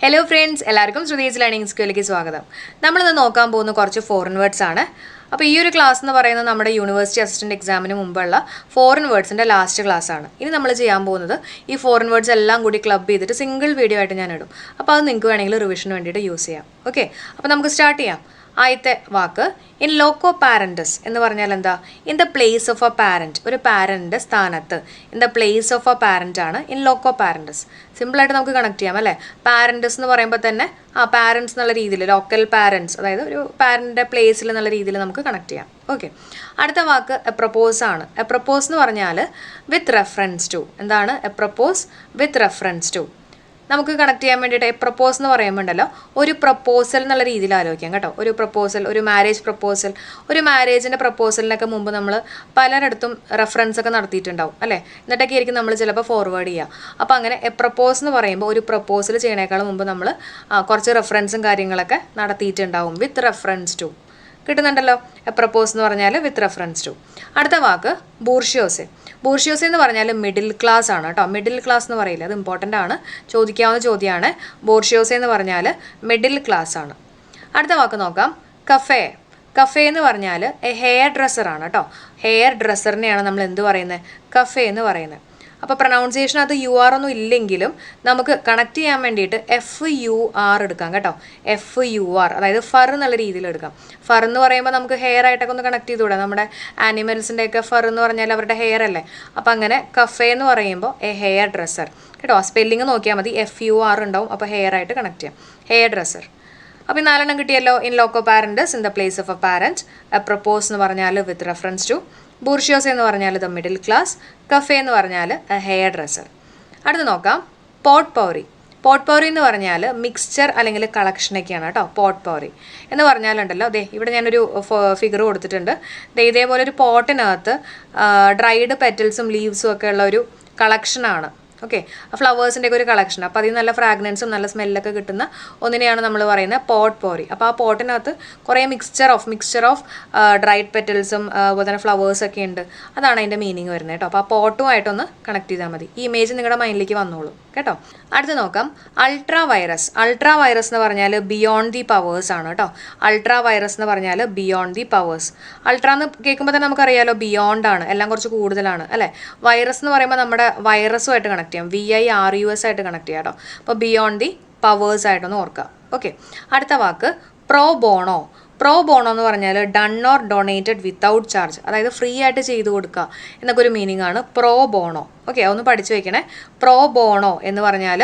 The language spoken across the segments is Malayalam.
ഹലോ ഫ്രണ്ട്സ്, എല്ലാവർക്കും ശ്രുതീസ് ലേണിംഗ് സ്കൂളിലേക്ക് സ്വാഗതം. നമ്മളിന്ന് നോക്കാൻ പോകുന്ന കുറച്ച് ഫോറിൻ വേർഡ്സ് ആണ്. അപ്പോൾ ഈ ഒരു ക്ലാസ് എന്ന് പറയുന്നത് നമ്മുടെ യൂണിവേഴ്സിറ്റി അസിസ്റ്റന്റ് എക്സാമിന് മുമ്പുള്ള ഫോറിൻ വേർഡ്സിൻ്റെ ലാസ്റ്റ് ക്ലാസ് ആണ്. ഇനി നമ്മൾ ചെയ്യാൻ പോകുന്നത് ഈ ഫോറിൻ വേർഡ്സ് എല്ലാം കൂടി ക്ലബ് ചെയ്തിട്ട് സിംഗിൾ വീഡിയോ ആയിട്ട് ഞാൻ ഇടും. അപ്പോൾ അത് നിങ്ങൾക്ക് വേണമെങ്കിൽ റിവിഷന് വേണ്ടിയിട്ട് യൂസ് ചെയ്യാം. ഓക്കെ, അപ്പോൾ നമുക്ക് സ്റ്റാർട്ട് ചെയ്യാം. ആദ്യത്തെ വാക്ക് ഇൻ ലോക്കോ പാരൻറ്റസ് എന്ന് പറഞ്ഞാൽ എന്താ? In the place of a parent, ഒരു പാരൻറ്റിൻ്റെ സ്ഥാനത്ത്. In the place of A parent ആണ് ഇൻ ലോക്കോ പാരൻറ്റസ്. സിമ്പിളായിട്ട് നമുക്ക് കണക്ട് ചെയ്യാം അല്ലേ? പാരൻറ്റസ് എന്ന് പറയുമ്പോൾ തന്നെ പാരൻസ് എന്നുള്ള രീതിയിൽ, ലോക്കൽ പാരൻസ്, അതായത് ഒരു പാരൻറ്റിൻ്റെ പ്ലേസിൽ എന്നുള്ള രീതിയിൽ നമുക്ക് കണക്ട് ചെയ്യാം. ഓക്കെ, അടുത്ത വാക്ക് എപ്രപ്പോസ് ആണ്. എപ്രപ്പോസ് എന്ന് പറഞ്ഞാൽ വിത്ത് റെഫറൻസ് ടു. എന്താണ് എപ്രപ്പോസ്? With reference to. നമുക്ക് കണക്ട് ചെയ്യാൻ വേണ്ടിയിട്ട് പ്രപ്പോസ് എന്ന് പറയുമ്പോണ്ടല്ലോ, ഒരു പ്രപ്പോസൽ എന്നുള്ള രീതിയിൽ ആലോചിക്കാം കേട്ടോ. ഒരു പ്രപ്പോസൽ, ഒരു മാരേജ് പ്രപ്പോസൽ, ഒരു മാരേജിൻ്റെ പ്രപ്പോസലിനൊക്കെ മുമ്പ് നമ്മൾ പലരിടത്തും റെഫറൻസ് ഒക്കെ നടത്തിയിട്ടുണ്ടാവും അല്ലേ? എന്നിട്ടൊക്കെ ആയിരിക്കും നമ്മൾ ചിലപ്പോൾ ഫോർവേഡ് ചെയ്യുക. അപ്പോൾ അങ്ങനെ പ്രപ്പോസ് എന്ന് പറയുമ്പോൾ ഒരു പ്രപ്പോസൽ ചെയ്യണേക്കാളും മുമ്പ് നമ്മൾ കുറച്ച് റെഫറൻസും കാര്യങ്ങളൊക്കെ നടത്തിയിട്ടുണ്ടാവും. വിത്ത് റെഫറൻസ് ടു കിട്ടുന്നുണ്ടല്ലോ. പ്രപ്പോസ് എന്ന് പറഞ്ഞാൽ വിത്ത് റെഫറൻസ് ടു. അടുത്ത വാക്ക് ബൂർഷ്യോസെ. ബൂർഷ്യോസെ എന്ന് പറഞ്ഞാൽ മിഡിൽ ക്ലാസ് ആണ് കേട്ടോ. മിഡിൽ ക്ലാസ് എന്ന് പറയില്ല, അത് ഇമ്പോർട്ടൻ്റ് ആണ്, ചോദിക്കാവുന്ന ചോദ്യമാണ്. ബൂർഷ്യോസെ എന്ന് പറഞ്ഞാൽ മിഡിൽ ക്ലാസ് ആണ്. അടുത്ത വാക്ക് നോക്കാം, കഫേ. കഫേ എന്ന് പറഞ്ഞാൽ ഹെയർ ഡ്രസ്സറാണ് കേട്ടോ. ഹെയർ ഡ്രസ്സറിനെയാണ് നമ്മൾ എന്ത് പറയുന്നത്? കഫേ എന്ന് പറയുന്നത്. അപ്പോൾ പ്രൊനൗൺസിയേഷൻ അത് യു ആർ ഒന്നും ഇല്ലെങ്കിലും നമുക്ക് കണക്ട് ചെയ്യാൻ വേണ്ടിയിട്ട് FUR എടുക്കാം കേട്ടോ. FUR, അതായത് ഫർ എന്നുള്ള രീതിയിൽ എടുക്കാം. ഫർ എന്ന് പറയുമ്പോൾ നമുക്ക് ഹെയർ ആയിട്ടൊക്കെ ഒന്ന് കണക്ട് ചെയ്തുകൂടാ? നമ്മുടെ ആനിമൽസിൻ്റെയൊക്കെ ഫർ എന്ന് പറഞ്ഞാൽ അവരുടെ ഹെയർ അല്ലേ? അപ്പോൾ അങ്ങനെ കഫേ എന്ന് പറയുമ്പോൾ ഹെയർ ഡ്രസ്സർ കേട്ടോ. സ്പെല്ലിങ് നോക്കിയാൽ മതി, FUR ഉണ്ടാവും. അപ്പോൾ ഹെയർ ആയിട്ട് കണക്ട് ചെയ്യാം, ഹെയർ ഡ്രസ്സർ. അപ്പോൾ ഈ 4 കിട്ടിയല്ലോ. In loco parentis, in the place of a parent. Propose എന്ന് പറഞ്ഞാൽ വിത്ത് റെഫറൻസ് ടു. ബൂർഷ്യോസ് എന്ന് പറഞ്ഞാൽ ദ മിഡിൽ ക്ലാസ്. കഫേ എന്ന് പറഞ്ഞാൽ ഹെയർ ഡ്രസ്സർ. അടുത്ത് നോക്കാം, പോട്ട് പൗറി. പോട്ട് പൗറി എന്ന് പറഞ്ഞാൽ മിക്സ്ചർ അല്ലെങ്കിൽ കളക്ഷനൊക്കെയാണ് കേട്ടോ. പോട്ട് പൗറി എന്ന് പറഞ്ഞാലുണ്ടല്ലോ, ദേ ഇവിടെ ഞാനൊരു ഫിഗർ കൊടുത്തിട്ടുണ്ട്. ഇതേപോലെ ഒരു പോട്ടിനകത്ത് ഡ്രൈഡ് പെറ്റൽസും ലീവ്സും ഒക്കെ ഉള്ള ഒരു കളക്ഷനാണ്. ഓക്കെ, ഫ്ലവേഴ്സിൻ്റെ ഒക്കെ ഒരു കളക്ഷൻ. അപ്പോൾ അതിൽ നല്ല ഫ്രാഗ്രൻസും നല്ല സ്മെല്ലൊക്കെ കിട്ടുന്ന ഒന്നിനെയാണ് നമ്മൾ പറയുന്നത് പോട്ട് പോറി. അപ്പോൾ ആ പോട്ടിനകത്ത് കുറേ മിക്സ്ചർ ഓഫ് ഡ്രൈഡ് പെറ്റൽസും അതുപോലെ തന്നെ ഫ്ലവേഴ്സൊക്കെ ഉണ്ട്. അതാണ് അതിൻ്റെ മീനിങ് വരുന്നത് കേട്ടോ. അപ്പോൾ ആ പോട്ടുമായിട്ടൊന്ന് കണക്ട് ചെയ്താൽ മതി. ഈ ഇമേജ് നിങ്ങളുടെ മൈൻഡിലേക്ക് വന്നോളൂ കേട്ടോ. അടുത്ത് നോക്കാം, അൾട്രാ വൈറസ്. അൾട്രാ വൈറസ് എന്ന് പറഞ്ഞാൽ ബിയോണ്ട് ദി പവേഴ്സ് ആണ് കേട്ടോ. അൾട്രാ വൈറസ് എന്ന് പറഞ്ഞാൽ ബിയോണ്ട് ദി പവേഴ്സ്. അൾട്രാ എന്ന് കേൾക്കുമ്പോൾ തന്നെ നമുക്കറിയാലോ, ബിയോണ്ട് ആണ്, എല്ലാം കുറച്ച് കൂടുതലാണ് അല്ലേ? വൈറസ് എന്ന് പറയുമ്പോൾ നമ്മുടെ വൈറസുമായിട്ട് കണക്ട് ചെയ്യാം, VIRUS ആയിട്ട് കണക്ട് ചെയ്യാം കേട്ടോ. അപ്പോൾ ബിയോണ്ട് ദി പവേഴ്സ് ആയിട്ടൊന്ന് ഓർക്കുക. ഓക്കെ, അടുത്ത വാക്ക് പ്രോ ബോണോ. പ്രോ ബോണോ എന്ന് പറഞ്ഞാൽ done or donated without charge, അതായത് ഫ്രീ ആയിട്ട് ചെയ്തു കൊടുക്കുക എന്നൊക്കെ ഒരു മീനിങ് ആണ് പ്രോ ബോണോ. ഓക്കെ, അതൊന്ന് പഠിച്ചു വെക്കണേ. പ്രോ ബോണോ എന്ന് പറഞ്ഞാൽ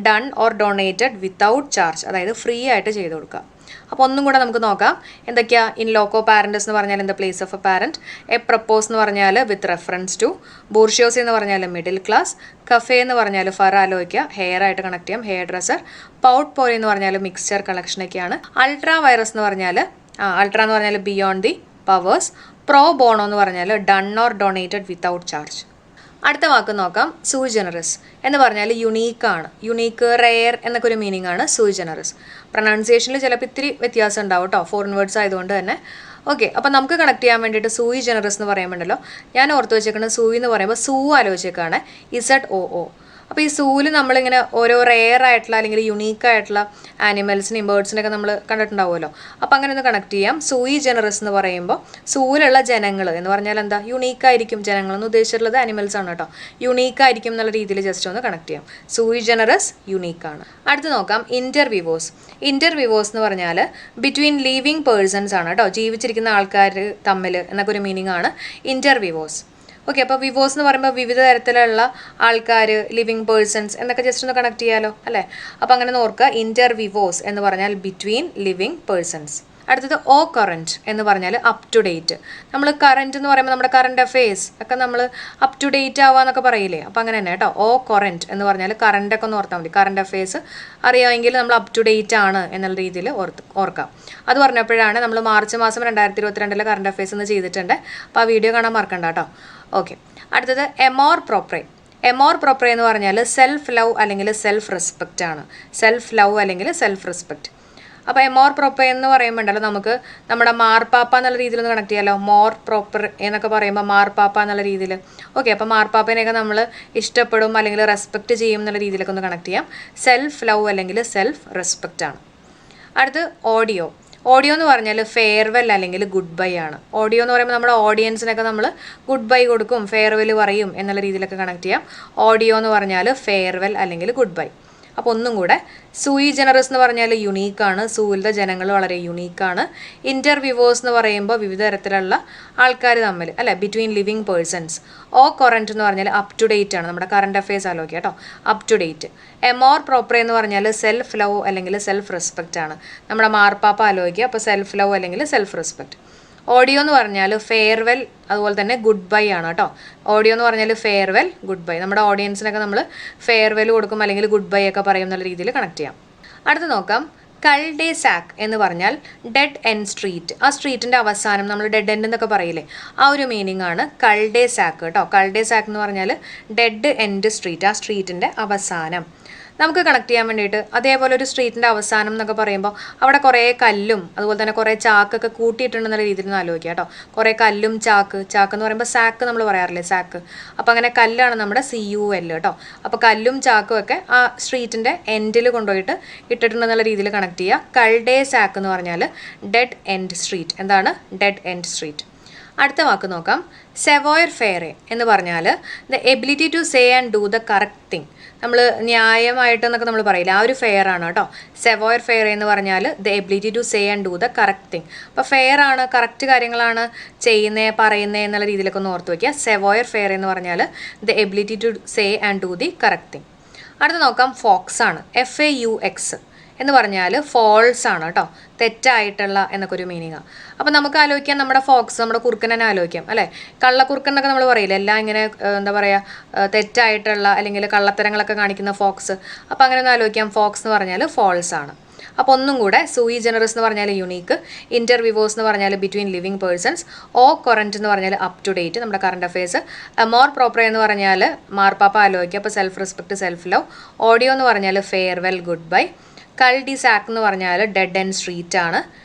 done or donated without charge, അതായത് ഫ്രീ ആയിട്ട് ചെയ്തു കൊടുക്കുക. അപ്പോൾ ഒന്നും കൂടെ നമുക്ക് നോക്കാം എന്തൊക്കെയാ. ഇൻ ലോക്കോ പാരൻറ്റസ് എന്ന് പറഞ്ഞാൽ in the place of a parent. Propose എന്ന് പറഞ്ഞാൽ വിത്ത് റെഫറൻസ് ടു. ബൂർഷ്യോസി എന്ന് പറഞ്ഞാൽ മിഡിൽ ക്ലാസ്. കഫേ എന്ന് പറഞ്ഞാൽ ഫർ ആലോചിക്കുക, ഹെയർ ആയിട്ട് കണക്ട് ചെയ്യാം, ഹെയർ ഡ്രസ്സർ. പൗട്ട് പോറി എന്ന് പറഞ്ഞാൽ മിക്സ്ചർ കളക്ഷനൊക്കെയാണ്. അൾട്രാ വൈറസ് എന്ന് പറഞ്ഞാൽ അൾട്രാ എന്ന് പറഞ്ഞാൽ ബിയോണ്ട് ദി പവേഴ്സ്. പ്രോ ബോണോ എന്ന് പറഞ്ഞാൽ done or donated without charge. അടുത്ത വാക്ക് നോക്കാം, സൂയി ജനറസ് എന്ന് പറഞ്ഞാൽ യുണീക്കാണ്. യുണീക്ക്, റെയർ എന്നൊക്കെ ഒരു മീനിങ് ആണ് സൂയി ജനറസ്. പ്രൊനൗൺസിയേഷനിൽ ചിലപ്പോൾ ഇത്തിരി വ്യത്യാസം ഉണ്ടാവും കേട്ടോ, ഫോറിൻ വേർഡ്സ് ആയതുകൊണ്ട് തന്നെ. ഓക്കെ, അപ്പോൾ നമുക്ക് കണക്ട് ചെയ്യാൻ വേണ്ടിയിട്ട് സൂയി ജനറസ് എന്ന് പറയുമ്പോണ്ടല്ലോ, ഞാൻ ഓർത്ത് വെച്ചേക്കുന്നത് സൂയി എന്ന് പറയുമ്പോൾ സൂ ആലോചിച്ചേക്കാണ്, ZOO. അപ്പോൾ ഈ സൂവിൽ നമ്മളിങ്ങനെ ഓരോ റെയർ ആയിട്ടുള്ള അല്ലെങ്കിൽ യുണീക്ക് ആയിട്ടുള്ള ആനിമൽസിനെയും ബേർഡ്സിനെയൊക്കെ നമ്മൾ കണ്ടിട്ടുണ്ടാവുമല്ലോ. അപ്പോൾ അങ്ങനെ ഒന്ന് കണക്ട് ചെയ്യാം. സൂയി ജനറസ് എന്ന് പറയുമ്പോൾ സൂവിലുള്ള ജനങ്ങൾ എന്ന് പറഞ്ഞാൽ എന്താ? യുണീക്കായിരിക്കും. ജനങ്ങളെന്ന് ഉദ്ദേശിച്ചിട്ടുള്ളത് ആനിമൽസ് ആണ് കേട്ടോ. യുണീക്കായിരിക്കും എന്നുള്ള രീതിയിൽ ജസ്റ്റ് ഒന്ന് കണക്ട് ചെയ്യാം. സൂയി ജനറസ് യുണീക്കാണ്. അടുത്ത് നോക്കാം, ഇൻ്റർവ്യൂവേഴ്സ്. ഇൻ്റർവ്യൂവേഴ്സ് എന്ന് പറഞ്ഞാൽ ബിറ്റ്വീൻ ലിവിങ് പേഴ്സൺസ് ആണ് കേട്ടോ, ജീവിച്ചിരിക്കുന്ന ആൾക്കാർ തമ്മിൽ എന്നൊക്കെ ഒരു മീനിങ് ആണ് ഇൻ്റർവ്യൂവേഴ്സ്. ഓക്കെ, അപ്പോൾ വിവോസ് എന്ന് പറയുമ്പോൾ വിവിധ തരത്തിലുള്ള ആൾക്കാർ, ലിവിങ് പേഴ്സൺസ് എന്നൊക്കെ ജസ്റ്റ് ഒന്ന് കണക്ട് ചെയ്യാലോ അല്ലേ? അപ്പോൾ അങ്ങനെ ഓർക്കുക, ഇൻ്റർവ്യൂവേഴ്സ് എന്ന് പറഞ്ഞാൽ ബിറ്റ്വീൻ ലിവിങ് പേഴ്സൺസ്. അടുത്തത് ഓ കറൻറ്റ് എന്ന് പറഞ്ഞാൽ അപ് ടു ഡേറ്റ്. നമ്മൾ കറൻറ്റ് എന്ന് പറയുമ്പോൾ നമ്മുടെ കറണ്ട് അഫെയർസ് ഒക്കെ നമ്മൾ അപ് ടു ഡേറ്റ് ആവാന്നൊക്കെ പറയില്ലേ? അപ്പോൾ അങ്ങനെ തന്നെ കേട്ടോ. ഓ കറൻറ്റ് എന്ന് പറഞ്ഞാൽ കറണ്ടൊക്കെ ഒന്ന് ഓർത്താൽ മതി. കറണ്ട് അഫെയർസ് അറിയാമെങ്കിൽ നമ്മൾ അപ് ടു ഡേറ്റ് ആണ് എന്നുള്ള രീതിയിൽ ഓർക്കാം. അത് പറഞ്ഞപ്പോഴാണ് നമ്മൾ മാർച്ച് മാസം 2022 കറണ്ട് അഫെയർസ് എന്ന് ചെയ്തിട്ടുണ്ട്. അപ്പോൾ ആ വീഡിയോ കാണാൻ മറക്കണ്ട കേട്ടോ. ഓക്കെ, അടുത്തത് എമോർ പ്രോപ്രേ. എമോർ പ്രോപ്രേ എന്ന് പറഞ്ഞാൽ സെൽഫ് ലവ് അല്ലെങ്കിൽ സെൽഫ് റെസ്പെക്റ്റ് ആണ്. സെൽഫ് ലവ് അല്ലെങ്കിൽ സെൽഫ് റെസ്പെക്റ്റ്. അപ്പോൾ എമോർ പ്രോപ്പർ എന്ന് പറയുമ്പോൾ ഉണ്ടല്ലോ നമുക്ക് നമ്മുടെ മാർപ്പാപ്പ എന്നുള്ള രീതിയിൽ ഒന്ന് കണക്ട് ചെയ്യാമല്ലോ. മോർ പ്രോപ്പർ എന്നൊക്കെ പറയുമ്പോൾ മാർപ്പാപ്പ എന്നുള്ള രീതിയിൽ. ഓക്കെ, അപ്പോൾ മാർപ്പാപ്പനെയൊക്കെ നമ്മൾ ഇഷ്ടപ്പെടും അല്ലെങ്കിൽ റെസ്പെക്റ്റ് ചെയ്യും എന്നുള്ള രീതിയിലൊക്കെ ഒന്ന് കണക്ട് ചെയ്യാം. സെൽഫ് ലവ് അല്ലെങ്കിൽ സെൽഫ് റെസ്പെക്റ്റ് ആണ്. അടുത്ത് ഓഡിയോ. ഓഡിയോ എന്ന് പറഞ്ഞാൽ ഫെയർവെൽ അല്ലെങ്കിൽ ഗുഡ് ബൈ ആണ്. ഓഡിയോ എന്ന് പറയുമ്പോൾ നമ്മുടെ ഓഡിയൻസിനൊക്കെ നമ്മൾ ഗുഡ് ബൈ കൊടുക്കും, ഫെയർവെൽ പറയും എന്നുള്ള രീതിയിലൊക്കെ കണക്ട് ചെയ്യാം. ഓഡിയോ എന്ന് പറഞ്ഞാൽ ഫെയർവെൽ അല്ലെങ്കിൽ ഗുഡ് ബൈ. അപ്പോൾ ഒന്നും കൂടെ, സൂയി ജനറസ് എന്ന് പറഞ്ഞാൽ യുണീക്കാണ്. സൂയിലത്തെ ജനങ്ങൾ വളരെ യുണീക്കാണ്. ഇൻ്റർവ്യൂവേഴ്സ് എന്ന് പറയുമ്പോൾ വിവിധ തരത്തിലുള്ള ആൾക്കാർ തമ്മിൽ അല്ലേ, ബിറ്റ്വീൻ ലിവിങ് പേഴ്സൺസ്. ഓ കറൻറ്റ് എന്ന് പറഞ്ഞാൽ അപ് ടു ഡേറ്റ് ആണ്. നമ്മുടെ കറണ്ട് അഫയേഴ്സ് ആലോചിക്കുക കേട്ടോ, അപ് ടു ഡേറ്റ്. എമോർ പ്രോപ്പർ എന്ന് പറഞ്ഞാൽ സെൽഫ് ലവ് അല്ലെങ്കിൽ സെൽഫ് റെസ്പെക്റ്റ് ആണ്. നമ്മുടെ മാർപ്പാപ്പ ആലോചിക്കുക, അപ്പോൾ സെൽഫ് ലവ് അല്ലെങ്കിൽ സെൽഫ് റെസ്പെക്റ്റ്. ഓഡിയോ എന്ന് പറഞ്ഞാൽ ഫെയർവെൽ അതുപോലെ തന്നെ ഗുഡ് ബൈ ആണ് കേട്ടോ. ഓഡിയോ എന്ന് പറഞ്ഞാൽ ഫെയർവെൽ ഗുഡ് ബൈ. നമ്മുടെ ഓഡിയൻസിനൊക്കെ നമ്മൾ ഫെയർവെൽ കൊടുക്കും അല്ലെങ്കിൽ ഗുഡ് ബൈ ഒക്കെ പറയും എന്നുള്ള രീതിയിൽ കണക്ട് ചെയ്യാം. അടുത്ത് നോക്കാം, കൾ ഡേ സാക്ക് എന്ന് പറഞ്ഞാൽ ഡെഡ് എൻഡ് സ്ട്രീറ്റ്. ആ സ്ട്രീറ്റിൻ്റെ അവസാനം നമ്മൾ ഡെഡ് എൻഡ് എന്നൊക്കെ പറയില്ലേ, ആ ഒരു മീനിങ് ആണ് കൾ ഡേ സാക്ക് കേട്ടോ. കൾ ഡേ സാക്ക് എന്ന് പറഞ്ഞാൽ ഡെഡ് എൻഡ് സ്ട്രീറ്റ്, ആ സ്ട്രീറ്റിൻ്റെ അവസാനം. നമുക്ക് കണക്ട് ചെയ്യാൻ വേണ്ടിയിട്ട് അതേപോലെ ഒരു സ്ട്രീറ്റിൻ്റെ അവസാനം എന്നൊക്കെ പറയുമ്പോൾ അവിടെ കുറേ കല്ലും അതുപോലെ തന്നെ കുറേ ചാക്കൊക്കെ കൂട്ടിയിട്ടുണ്ടെന്നുള്ള രീതിയിൽ ഒന്ന് ആലോചിക്കുക കേട്ടോ. കുറേ കല്ലും ചാക്ക് എന്ന് പറയുമ്പോൾ സാക്ക് നമ്മൾ പറയാറില്ലേ, സാക്ക്. അപ്പോൾ അങ്ങനെ കല്ലാണ് നമ്മുടെ CUL കേട്ടോ. അപ്പോൾ കല്ലും ചാക്കും ഒക്കെ ആ സ്ട്രീറ്റിൻ്റെ എൻഡിൽ കൊണ്ടുപോയിട്ട് ഇട്ടിട്ടുണ്ടെന്നുള്ള രീതിയിൽ കണക്ട് ചെയ്യുക. കൾ ഡേ സാക്ക് എന്ന് പറഞ്ഞാൽ ഡെഡ് എൻഡ് സ്ട്രീറ്റ്. എന്താണ് ഡെഡ് എൻഡ് സ്ട്രീറ്റ്? അടുത്ത വാക്ക് നോക്കാം, സെവോയർ ഫെയറെ എന്ന് പറഞ്ഞാൽ the ability to say and do the correct thing. നമ്മൾ ന്യായമായിട്ടെന്നൊക്കെ നമ്മൾ പറയില്ല, ആ ഒരു ഫെയർ ആണ് കേട്ടോ. സെവോയർ ഫെയർ എന്ന് പറഞ്ഞാൽ the ability to say and do the correct thing. അപ്പോൾ ഫെയർ ആണ്, കറക്റ്റ് കാര്യങ്ങളാണ് ചെയ്യുന്നത് പറയുന്നത് എന്നുള്ള രീതിയിലൊക്കെ ഒന്ന് ഓർത്ത് വയ്ക്കുക. സെവോയർ ഫെയർ എന്ന് പറഞ്ഞാൽ the ability to say and do the correct thing. അടുത്ത് നോക്കാം, ഫോക്സ് ആണ്. FAUX എന്ന് പറഞ്ഞാൽ ഫോൾസ് ആണ് കേട്ടോ, തെറ്റായിട്ടുള്ള എന്നൊക്കെ ഒരു മീനിങ്ങാണ്. അപ്പോൾ നമുക്ക് ആലോചിക്കാം, നമ്മുടെ ഫോക്സ്, നമ്മുടെ കുറുക്കനെ ആലോചിക്കാം അല്ലേ. കള്ളക്കുറുക്കൻ എന്നൊക്കെ നമ്മൾ പറയില്ല, എല്ലാം ഇങ്ങനെ എന്താ പറയുക, തെറ്റായിട്ടുള്ള അല്ലെങ്കിൽ കള്ളത്തരങ്ങളൊക്കെ കാണിക്കുന്ന ഫോക്സ്. അപ്പോൾ അങ്ങനെ ഒന്ന് ആലോചിക്കാം, ഫോക്സ് എന്ന് പറഞ്ഞാൽ ഫോൾസ് ആണ്. അപ്പോൾ ഒന്നും കൂടെ, സൂയി ജനറസ് എന്ന് പറഞ്ഞാൽ യുണീക്ക്, ഇൻ്റർവ്യൂവേഴ്സ് എന്ന് പറഞ്ഞാൽ ബിറ്റ്വീൻ ലിവിങ് പേഴ്സൺസ്, ഓ കറൻറ്റ് എന്ന് പറഞ്ഞാൽ അപ് ടു ഡേറ്റ് നമ്മുടെ കറണ്ട് അഫയേഴ്സ്, മോർ പ്രോപ്പർ എന്ന് പറഞ്ഞാൽ മാർപ്പാപ്പ ആലോചിക്കുക, അപ്പോൾ self respect self love, audio എന്ന് പറഞ്ഞാൽ ഫെയർവെൽ ഗുഡ് ബൈ, കൾ ഡി സാക്ക് എന്ന് പറഞ്ഞാൽ ഡെഡ് ആൻഡ് സ്ട്രീറ്റ് ആണ്.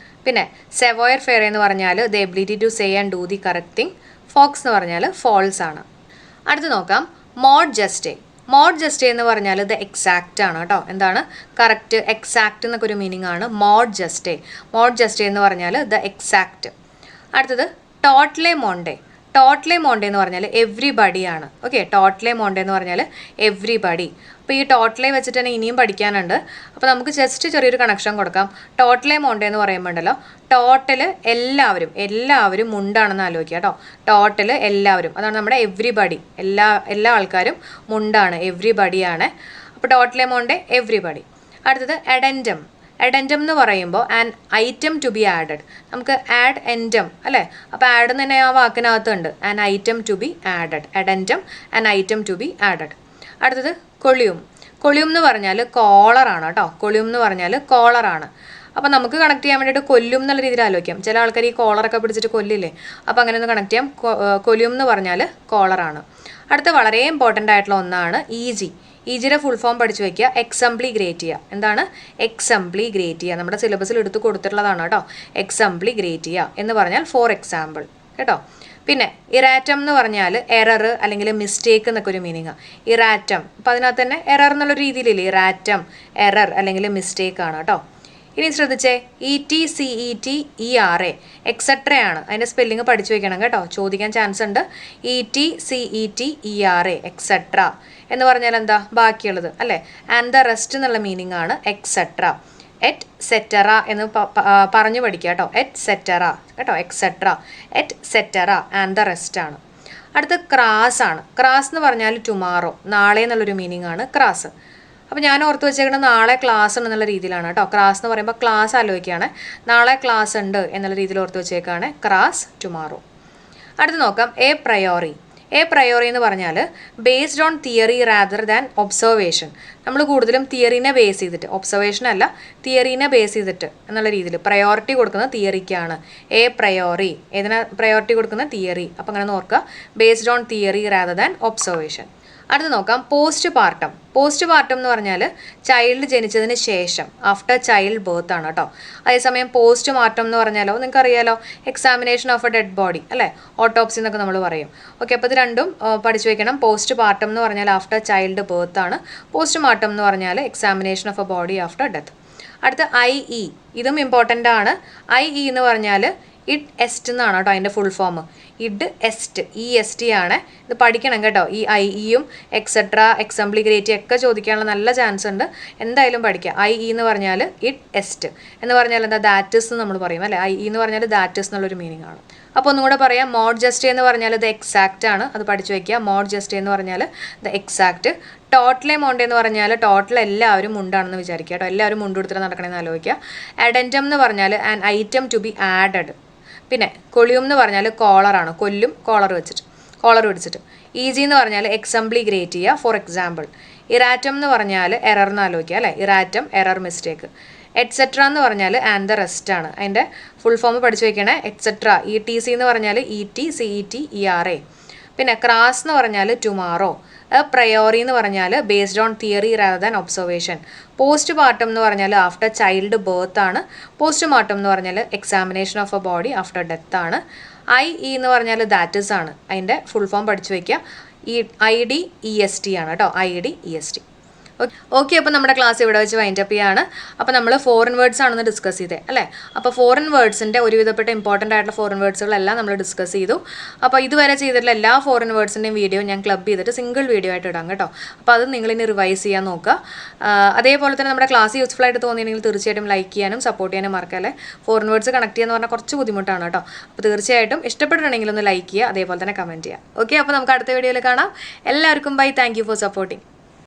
പിന്നെ സെവോയർ ഫെയർ എന്ന് പറഞ്ഞാൽ the ability to say and do the correct thing. Faux എന്ന് പറഞ്ഞാൽ ഫോൾസ് ആണ്. അടുത്ത് നോക്കാം, മോഡ് ജസ്റ്റേ. മോഡ് ജസ്റ്റേ എന്ന് പറഞ്ഞാൽ ദ എക്സാക്റ്റ് ആണ് കേട്ടോ. എന്താണ് കറക്റ്റ്, എക്സാക്റ്റ് എന്നൊക്കെ ഒരു മീനിങ് ആണ് മോഡ് ജസ്റ്റേ. മോഡ് ജസ്റ്റേ എന്ന് പറഞ്ഞാൽ ദ എക്സാക്റ്റ്. അടുത്തത് ടോട്ട്ലെ മോണ്ടേ. ടോട്ട്ലെ മോണ്ടേ എന്ന് പറഞ്ഞാൽ എവ്രിബഡി ആണ്. ഓക്കെ, ടോട്ട്ലെ മോണ്ടേ എന്ന് പറഞ്ഞാൽ എവ്രിബഡി. അപ്പോൾ ഈ ടോട്ടലെ വെച്ചിട്ട് തന്നെ ഇനിയും പഠിക്കാനുണ്ട്. അപ്പോൾ നമുക്ക് ജസ്റ്റ് ചെറിയൊരു കണക്ഷൻ കൊടുക്കാം. ടോട്ടലെ മോണ്ടേ എന്ന് പറയുമ്പോൾ ഉണ്ടല്ലോ, ടോട്ടൽ എല്ലാവരും മുണ്ടാണെന്ന് ആലോചിക്കുക കേട്ടോ. ടോട്ടൽ എല്ലാവരും, അതാണ് നമ്മുടെ എവ്രിബഡി. എല്ലാ ആൾക്കാരും മുണ്ടാണ്, എവ്രിബഡിയാണ്. അപ്പോൾ ടോട്ടലെ മോണ്ടേ എവ്രിബഡി. അടുത്തത് എഡൻറ്റം. എഡൻറ്റം എന്ന് പറയുമ്പോൾ an item to be added. നമുക്ക് ആഡ് എൻറ്റം അല്ലേ, അപ്പോൾ ആഡ് തന്നെ ആ വാക്കിനകത്തുണ്ട്, an item to be added. Addendum an item to be added. അടുത്തത് കൊള്ളിയും. കൊള്ളിയും എന്ന് പറഞ്ഞാൽ കോളറാണ് കേട്ടോ. കൊള്ളിയും എന്ന് പറഞ്ഞാൽ കോളറാണ്. അപ്പോൾ നമുക്ക് കണക്ട് ചെയ്യാൻ വേണ്ടിയിട്ട് കൊല്ലും എന്നുള്ള രീതിയിൽ ആലോചിക്കാം. ചില ആൾക്കാർ ഈ കോളറൊക്കെ പിടിച്ചിട്ട് കൊല്ലില്ലേ, അപ്പോൾ അങ്ങനെ ഒന്ന് കണക്ട് ചെയ്യാം. കൊല്ലിയും എന്ന് പറഞ്ഞാൽ കോളറാണ്. അടുത്ത വളരെ ഇമ്പോർട്ടൻ്റ് ആയിട്ടുള്ള ഒന്നാണ് EG. EGയുടെ ഫുൾ ഫോം പഠിച്ചു വയ്ക്കുക, എക്സംപ്ലി ഗ്രേറ്റിയ. എന്താണ് എക്സംപ്ലി ഗ്രേറ്റിയ? നമ്മുടെ സിലബസിൽ എടുത്ത് കൊടുത്തിട്ടുള്ളതാണ് കേട്ടോ. എക്സംപ്ലി ഗ്രേറ്റിയ എന്ന് പറഞ്ഞാൽ ഫോർ എക്സാമ്പിൾ കേട്ടോ. പിന്നെ ഇറാറ്റം എന്ന് പറഞ്ഞാൽ എറർ അല്ലെങ്കിൽ മിസ്റ്റേക്ക് എന്നൊക്കെ ഒരു മീനിങ്ങാണ്. ഇറാറ്റം, അപ്പോൾ അതിനകത്ത് തന്നെ എറർ എന്നുള്ള രീതിയിലില്ലേ, ഇറാറ്റം എറർ അല്ലെങ്കിൽ മിസ്റ്റേക്ക് ആണ് കേട്ടോ. ഇനി ശ്രദ്ധിച്ചേ, ETCETERA എക്സെട്രയാണ്. അതിൻ്റെ സ്പെല്ലിങ് പഠിച്ചു വയ്ക്കണം കേട്ടോ, ചോദിക്കാൻ ചാൻസ് ഉണ്ട്. ETCETERA എക്സെട്ര എന്ന് പറഞ്ഞാൽ എന്താ, ബാക്കിയുള്ളത് അല്ലേ. ആൻഡ് ദ റെസ്റ്റ് എന്നുള്ള മീനിങ് ആണ് എക്സെട്ര. എറ്റ് സെറ്ററ എന്ന് പറഞ്ഞു പഠിക്കുക കേട്ടോ. എറ്റ് സെറ്ററ കേട്ടോ, etcetera, at സെറ്ററ and the rest ആണ്. അടുത്ത് ക്രാസ് ആണ്. ക്രാസ് എന്ന് പറഞ്ഞാൽ ടുമാറോ, നാളെ എന്നുള്ളൊരു മീനിങ് ആണ് ക്രാസ്. അപ്പോൾ ഞാൻ ഓർത്ത് വെച്ചേക്കുന്നത് നാളെ ക്ലാസ് ഉണ്ട് എന്നുള്ള രീതിയിലാണ് കേട്ടോ. ക്രാസ് എന്ന് പറയുമ്പോൾ ക്ലാസ് ആലോചിക്കുകയാണ്, നാളെ ക്ലാസ് ഉണ്ട് എന്നുള്ള രീതിയിൽ ഓർത്ത് വെച്ചേക്കാണ് ക്രാസ് ടുമാറോ. അടുത്ത് നോക്കാം, എ പ്രയോറി. എ പ്രയോറി എന്ന് പറഞ്ഞാൽ based on theory rather than observation. നമ്മൾ കൂടുതലും തിയറീനെ ബേസ് ചെയ്തിട്ട്, ഒബ്സർവേഷൻ അല്ല തിയറീനെ ബേസ് ചെയ്തിട്ട് എന്നുള്ള രീതിയിൽ പ്രയോറിറ്റി കൊടുക്കുന്നത് തിയറിക്കാണ്. എ പ്രയോറി, ഏതിനാ പ്രയോറിറ്റി കൊടുക്കുന്ന തിയറി. അപ്പോൾ അങ്ങനെ നോക്കുക, based on theory rather than observation. അടുത്ത് നോക്കാം പോസ്റ്റ് പാർട്ടം എന്ന് പറഞ്ഞാൽ ചൈൽഡ് ജനിച്ചതിന് ശേഷം, ആഫ്റ്റർ ചൈൽഡ് ബർത്ത് ആണ് കേട്ടോ. അതേസമയം പോസ്റ്റ് മാർട്ടം എന്ന് പറഞ്ഞാലോ നിങ്ങൾക്കറിയാലോ, examination of A dead body അല്ലേ, ഓട്ടോപ്സി എന്നൊക്കെ നമ്മൾ പറയും. ഓക്കെ, അപ്പോൾ ഇത് രണ്ടും പഠിച്ചു വെക്കണം. പോസ്റ്റ് പാർട്ടം എന്ന് പറഞ്ഞാൽ ആഫ്റ്റർ ചൈൽഡ് ബർത്ത് ആണ്. പോസ്റ്റ് മാർട്ടം എന്ന് പറഞ്ഞാൽ examination of A body after death. അടുത്ത IE, ഇതും ഇമ്പോർട്ടൻ്റ് ആണ്. IE എന്ന് പറഞ്ഞാൽ ഇഡ് എസ്റ്റ് എന്നാണ് കേട്ടോ അതിൻ്റെ ഫുൾ ഫോം. ഇഡ് എസ്റ്റ്, EST ആണ്. ഇത് പഠിക്കണം കേട്ടോ. ഈ IEയും എക്സെട്ര, എക്സംപ്ലിഗ്രേറ്റി ഒക്കെ ചോദിക്കാനുള്ള നല്ല ചാൻസ് ഉണ്ട്. എന്തായാലും പഠിക്കുക. IE എന്ന് പറഞ്ഞാൽ ഇഡ് എസ്റ്റ് എന്ന് പറഞ്ഞാൽ എന്താ, ദാറ്റിസ് എന്ന് നമ്മൾ പറയും അല്ലേ. IE എന്ന് പറഞ്ഞാൽ ദാറ്റിസ് എന്നുള്ളൊരു മീനിങ് ആണ്. അപ്പോൾ ഒന്നും കൂടെ പറയാം. മോഡ് ജസ്റ്റ് എന്ന് പറഞ്ഞാൽ ഇത് എക്സാക്റ്റ് ആണ്, അത് പഠിച്ചു വയ്ക്കുക. മോഡ് ജസ്റ്റ് എന്ന് പറഞ്ഞാൽ ഇത് എക്സാക്റ്റ്. ടോട്ടലെ മോണ്ട് എന്ന് പറഞ്ഞാൽ ടോട്ടൽ എല്ലാവരും മുണ്ടാണെന്ന് വിചാരിക്കുക കേട്ടോ. എല്ലാവരും മുണ്ടെടുത്തിട്ട് നടക്കണമെന്ന് ആലോചിക്കുക. അഡൻറ്റം എന്ന് പറഞ്ഞാൽ an item to be added. പിന്നെ കൊളിയും എന്ന് പറഞ്ഞാൽ കോളറാണ്, കൊല്ലും കോളർ പിടിച്ചിട്ട്. ഈസി എന്ന് പറഞ്ഞാൽ എക്സംപ്ലിഗ്രേറ്റ് ചെയ്യുക. For example. ഇറാറ്റം എന്ന് പറഞ്ഞാൽ എറർ എന്ന് ആലോചിക്കുക അല്ലേ. ഇറാറ്റം, എറർ, മിസ്റ്റേക്ക്. എറ്റ്സെട്ര എന്ന് പറഞ്ഞാൽ ആൻഡ് ദ റെസ്റ്റ് ആണ്. അതിൻ്റെ ഫുൾ ഫോം പഠിച്ചു വയ്ക്കണേ. എറ്റ്സെട്ര, ETC എന്ന് പറഞ്ഞാൽ ET, CET, ERA. പിന്നെ ക്രാസ് എന്ന് പറഞ്ഞാൽ ടുമാറോ. പ്രയോറി എന്ന് പറഞ്ഞാൽ based on theory rather than observation. Post partum എന്ന് പറഞ്ഞാൽ ആഫ്റ്റർ ചൈൽഡ് ബർത്ത് ആണ്. പോസ്റ്റ് മാർട്ടം എന്ന് പറഞ്ഞാൽ examination of A body after death ആണ്. IE എന്ന് പറഞ്ഞാൽ ദാറ്റിസ് ആണ്. അതിൻ്റെ ഫുൾ ഫോം പഠിച്ചു വയ്ക്കുക. IDEST ആണ് കേട്ടോ. IDEST. ഓക്കെ, അപ്പോൾ നമ്മുടെ ക്ലാസ് ഇവിടെ വെച്ച് വൈൻഡപ്പ് ചെയ്യാണ്. അപ്പോൾ നമ്മൾ ഫോറിൻ വേർഡ്സ് ആണെന്ന് ഡിസ്കസ് ചെയ്തേ അല്ലേ. അപ്പോൾ ഫോറിൻ വേർഡ്സിൻ്റെ ഒരുവിധപ്പെട്ട ഇമ്പോർട്ടൻ്റ് ആയിട്ടുള്ള ഫോറിൻ വേർഡ്സുകളെല്ലാം നമ്മൾ ഡിസ്കസ് ചെയ്തു. അപ്പോൾ ഇതുവരെ ചെയ്തിട്ടുള്ള എല്ലാ ഫോറിൻ വേർഡ്സിൻ്റെയും വീഡിയോ ഞാൻ ക്ലബ് ചെയ്തിട്ട് സിംഗിൾ വീഡിയോ ആയിട്ട് ഇടാം കേട്ടോ. അപ്പോൾ അത് നിങ്ങളിനി റിവൈസ് ചെയ്യാൻ നോക്കുക. അതേപോലെ തന്നെ നമ്മുടെ ക്ലാസ് യൂസ്ഫുൾ ആയിട്ട് തോന്നിയെങ്കിൽ തീർച്ചയായിട്ടും ലൈക്ക് ചെയ്യാനും സപ്പോർട്ട് ചെയ്യാനും മറക്കല്ലേ. ഫോറിൻ വേർഡ്സ് കണക്ട് ചെയ്യാന്ന് പറഞ്ഞാൽ കുറച്ച് ബുദ്ധിമുട്ടാണ് കേട്ടോ. അപ്പോൾ തീർച്ചയായിട്ടും ഇഷ്ടപ്പെട്ടിട്ടുണ്ടെങ്കിൽ ഒന്ന് ലൈക്ക് ചെയ്യുക, അതേപോലെ തന്നെ കമൻറ്റ് ചെയ്യുക. ഓക്കെ, അപ്പോൾ നമുക്ക് അടുത്ത വീഡിയോയിൽ കാണാം. എല്ലാവർക്കും bye. Thank you for supporting.